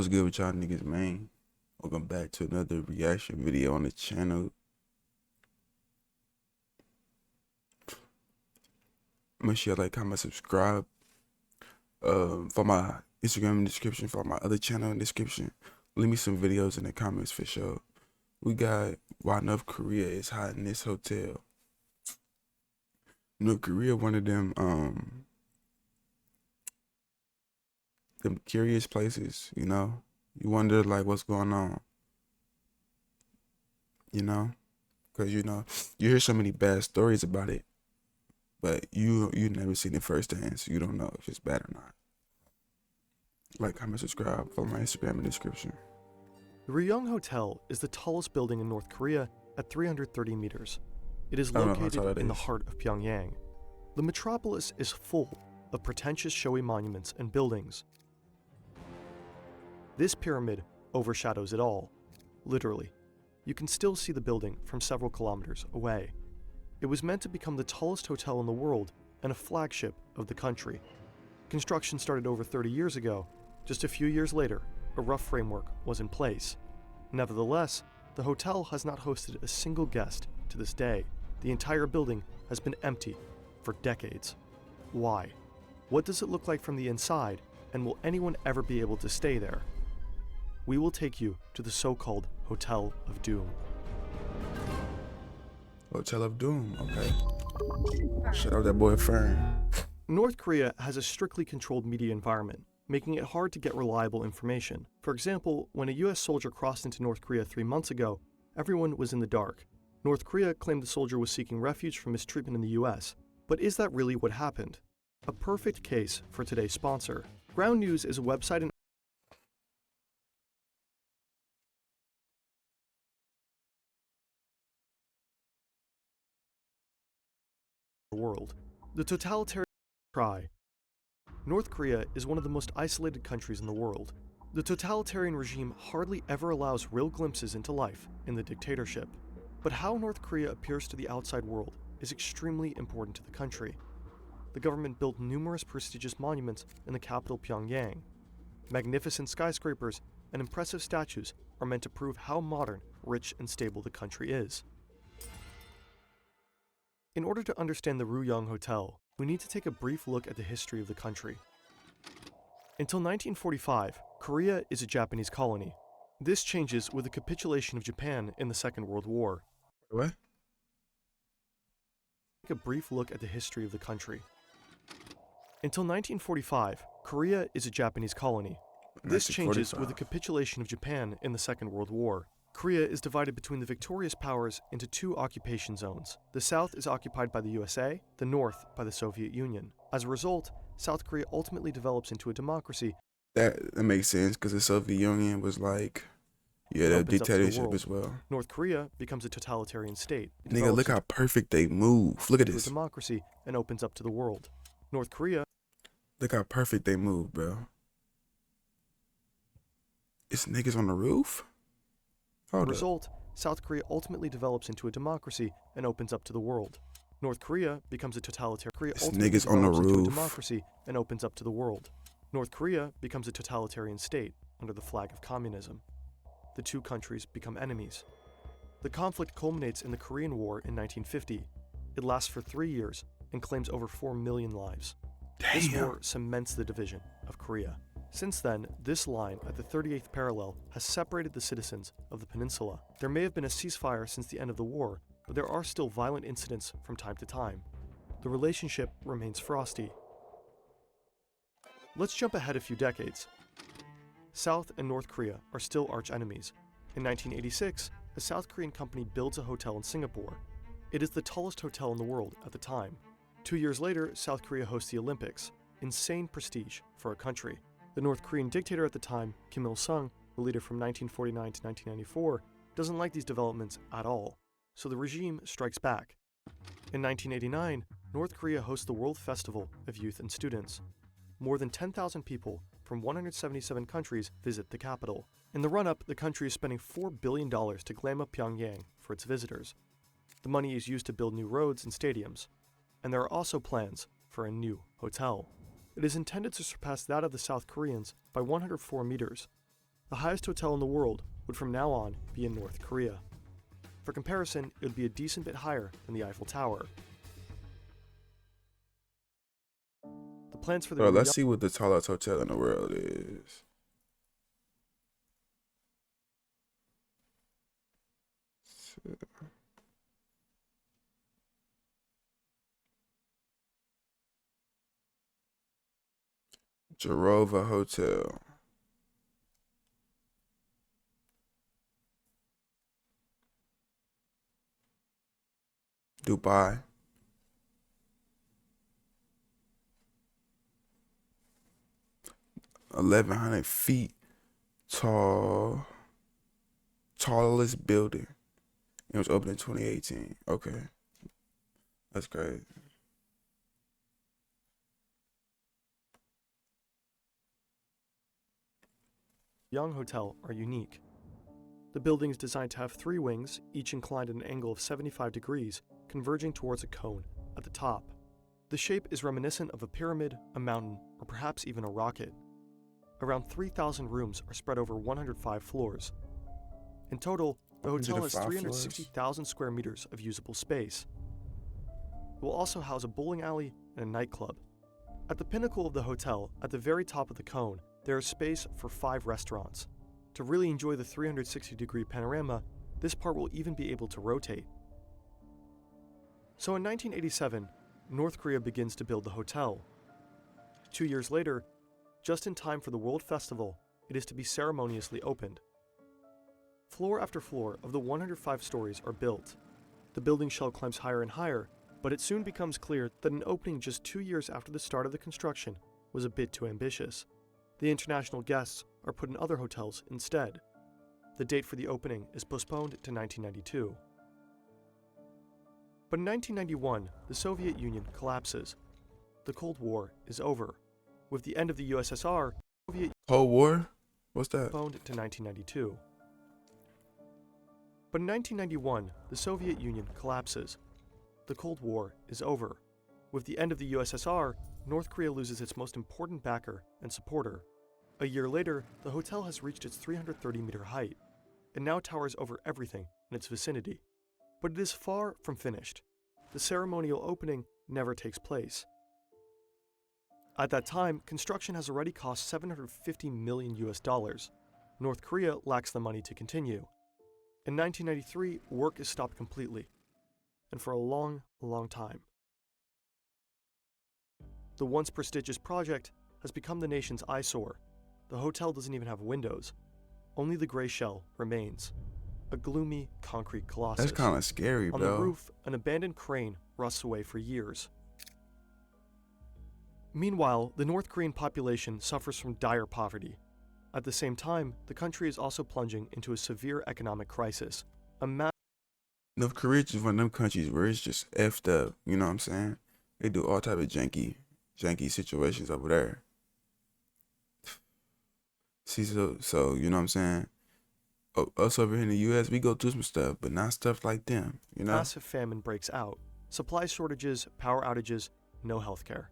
What's good with y'all niggas, man? Welcome back to another reaction video on the channel. Make sure you like, comment, subscribe. For my Instagram in the description, for my other channel in the description. Leave me some videos in the comments for sure. We got why North Korea is hot in this hotel. North Korea, one of them curious places, you know. You wonder like what's going on, you know, because you hear so many bad stories about it, but you never seen it firsthand, so you don't know if it's bad or not. Like, comment, subscribe, follow my Instagram in the description. The Ryong Hotel is the tallest building in North Korea at 330 meters. It is I don't know how located tall that in the is. heart of Pyongyang. The metropolis is full of pretentious showy monuments and buildings. This pyramid overshadows it all, literally. You can still see the building from several kilometers away. It was meant to become the tallest hotel in the world and a flagship of the country. Construction started over 30 years ago. Just a few years later, a rough framework was in place. Nevertheless, the hotel has not hosted a single guest to this day. The entire building has been empty for decades. Why? What does it look like from the inside, and will anyone ever be able to stay there? We will take you to the so-called Hotel of Doom. Hotel of Doom, okay. Shout out that boy Fern. North Korea has a strictly controlled media environment, making it hard to get reliable information. For example, when a US soldier crossed into North Korea 3 months ago, everyone was in the dark. North Korea claimed the soldier was seeking refuge from mistreatment in the US. But is that really what happened? A perfect case for today's sponsor. Ground News is a website and world. The totalitarian cry. North Korea is one of the most isolated countries in the world. The totalitarian regime hardly ever allows real glimpses into life in the dictatorship. But how North Korea appears to the outside world is extremely important to the country. The government built numerous prestigious monuments in the capital Pyongyang. Magnificent skyscrapers and impressive statues are meant to prove how modern, rich, and stable the country is. In order to understand the Ryong Hotel, we need to take a brief look at the history of the country. Until 1945, Korea is a Japanese colony. This changes with the capitulation of Japan in the Second World War. What? Take a brief look at the history of the country. Until 1945, Korea is a Japanese colony. This changes with the 1945. capitulation of Japan in the Second World War. Korea is divided between the victorious powers into two occupation zones. The south is occupied by the USA, the north by the Soviet Union. As a result, South Korea ultimately develops into a democracy. That makes sense, because the Soviet Union was like, yeah, That the opens up to the dictatorship world. as well. North Korea becomes a totalitarian state. It Nigga, develops look how perfect they move. Look at into a this. democracy and opens up to the world. North Korea Look how perfect they move, bro. It's niggas on the roof? As a Hold up. result, South Korea ultimately develops into a democracy and opens up to the world. North Korea becomes a totalitarian. Korea It's ultimately niggas on the develops into a roof. democracy and opens up to the world. North Korea becomes a totalitarian state under the flag of communism. The two countries become enemies. The conflict culminates in the Korean War in 1950. It lasts for 3 years and claims over 4 million lives. This Damn. war cements the division of Korea. Since then, this line at the 38th parallel has separated the citizens of the peninsula. There may have been a ceasefire since the end of the war, but there are still violent incidents from time to time. The relationship remains frosty. Let's jump ahead a few decades. South and North Korea are still arch enemies. In 1986, a South Korean company builds a hotel in Singapore. It is the tallest hotel in the world at the time. 2 years later, South Korea hosts the Olympics. Insane prestige for a country. The North Korean dictator at the time, Kim Il-sung, the leader from 1949 to 1994, doesn't like these developments at all, so the regime strikes back. In 1989, North Korea hosts the World Festival of Youth and Students. More than 10,000 people from 177 countries visit the capital. In the run-up, the country is spending $4 billion to glam up Pyongyang for its visitors. The money is used to build new roads and stadiums, and there are also plans for a new hotel. It is intended to surpass that of the South Koreans by 104 meters. The highest hotel in the world would from now on be in North Korea. For comparison, it would be a decent bit higher than the Eiffel Tower. The plans for the Bro, let's see what the tallest hotel in the world is. Jarova Hotel. Dubai. $1,100 feet tall. Tallest building. It was opened in 2018. Okay. That's great. Ryong Hotel are unique. The building is designed to have 3 wings, each inclined at an angle of 75 degrees, converging towards a cone at the top. The shape is reminiscent of a pyramid, a mountain, or perhaps even a rocket. Around 3,000 rooms are spread over 105 floors. In total, the hotel has 360,000 square meters of usable space. It will also house a bowling alley and a nightclub. At the pinnacle of the hotel, at the very top of the cone, there is space for 5 restaurants. To really enjoy the 360-degree panorama, this part will even be able to rotate. So in 1987, North Korea begins to build the hotel. 2 years later, just in time for the World Festival, it is to be ceremoniously opened. Floor after floor of the 105 stories are built. The building shell climbs higher and higher, but it soon becomes clear that an opening just 2 years after the start of the construction was a bit too ambitious. The international guests are put in other hotels instead. The date for the opening is postponed to 1992. But in 1991, the Soviet Union collapses. The Cold War is over. With the end of the USSR, the Soviet Cold War? What's that? postponed to 1992. But in 1991, the Soviet Union collapses. The Cold War is over. With the end of the USSR, North Korea loses its most important backer and supporter. A year later, the hotel has reached its 330-meter height. It now towers over everything in its vicinity. But it is far from finished. The ceremonial opening never takes place. At that time, construction has already cost $750 million. North Korea lacks the money to continue. In 1993, work is stopped completely, and for a long, long time. The once prestigious project has become the nation's eyesore. The hotel doesn't even have windows. Only the gray shell remains. A gloomy concrete colossus. That's kind of scary, On bro. the roof, an abandoned crane rusts away for years. Meanwhile, the North Korean population suffers from dire poverty. At the same time, the country is also plunging into a severe economic crisis. North Korea is one of them countries where it's just effed up. You know what I'm saying? They do all type of janky situations over there. See, so you know what I'm saying? Us over here in the U.S., we go through some stuff, but not stuff like them. You know? Massive famine breaks out. Supply shortages, power outages, no healthcare.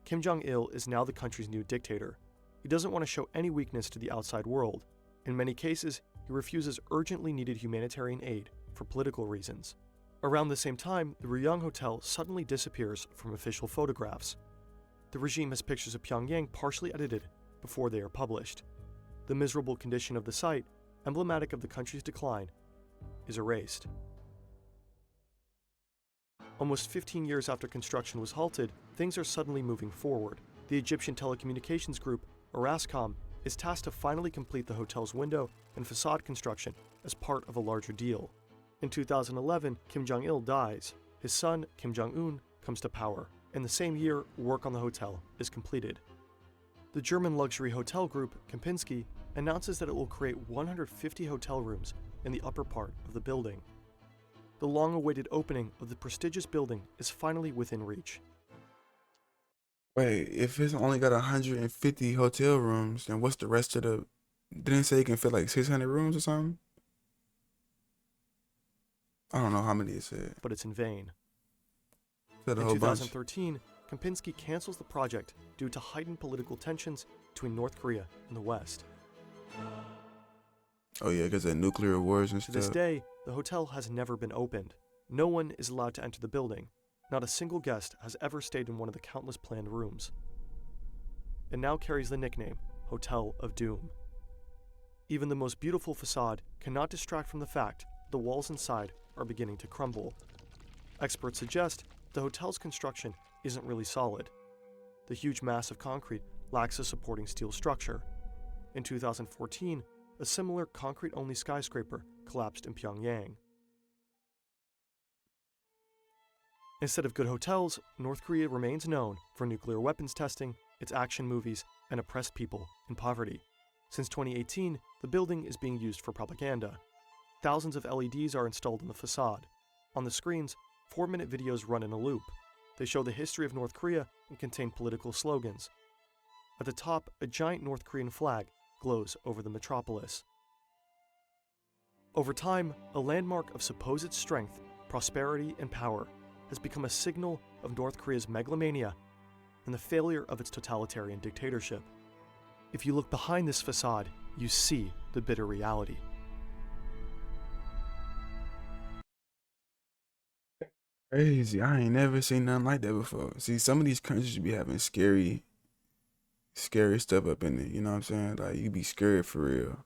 Kim Jong-il is now the country's new dictator. He doesn't want to show any weakness to the outside world. In many cases, he refuses urgently needed humanitarian aid for political reasons. Around the same time, the Ryong Hotel suddenly disappears from official photographs. The regime has pictures of Pyongyang partially edited before they are published. The miserable condition of the site, emblematic of the country's decline, is erased. Almost 15 years after construction was halted, things are suddenly moving forward. The Egyptian telecommunications group, Orascom, is tasked to finally complete the hotel's window and facade construction as part of a larger deal. In 2011, Kim Jong-il dies. His son, Kim Jong-un, comes to power. In the same year, work on the hotel is completed. The German luxury hotel group, Kempinski, announces that it will create 150 hotel rooms in the upper part of the building. The long-awaited opening of the prestigious building is finally within reach. Wait, if it's only got 150 hotel rooms, then what's the rest of the? Didn't it say it can fit like 600 rooms or something? I don't know how many it said. But it's in vain. Said a In whole bunch. 2013, Kempinski cancels the project due to heightened political tensions between North Korea and the West. Oh yeah, because of nuclear wars and To this stuff. day, the hotel has never been opened. No one is allowed to enter the building. Not a single guest has ever stayed in one of the countless planned rooms. It now carries the nickname Hotel of Doom. Even the most beautiful facade cannot distract from the fact the walls inside are beginning to crumble. Experts suggest the hotel's construction isn't really solid. The huge mass of concrete lacks a supporting steel structure. In 2014, a similar concrete-only skyscraper collapsed in Pyongyang. Instead of good hotels, North Korea remains known for nuclear weapons testing, its action movies, and oppressed people in poverty. Since 2018, the building is being used for propaganda. Thousands of LEDs are installed in the facade. On the screens, 4-minute videos run in a loop. They show the history of North Korea and contain political slogans. At the top, a giant North Korean flag glows over the metropolis. Over time, a landmark of supposed strength, prosperity, and power has become a signal of North Korea's megalomania and the failure of its totalitarian dictatorship. If you look behind this facade, you see the bitter reality. Crazy. I ain't never seen nothing like that before. See, some of these countries be having scary stuff up in it. You know what I'm saying? Like, you be scared for real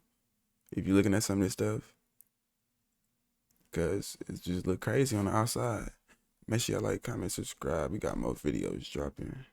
if you're looking at some of this stuff. Because it just look crazy on the outside. Make sure y'all like, comment, subscribe. We got more videos dropping.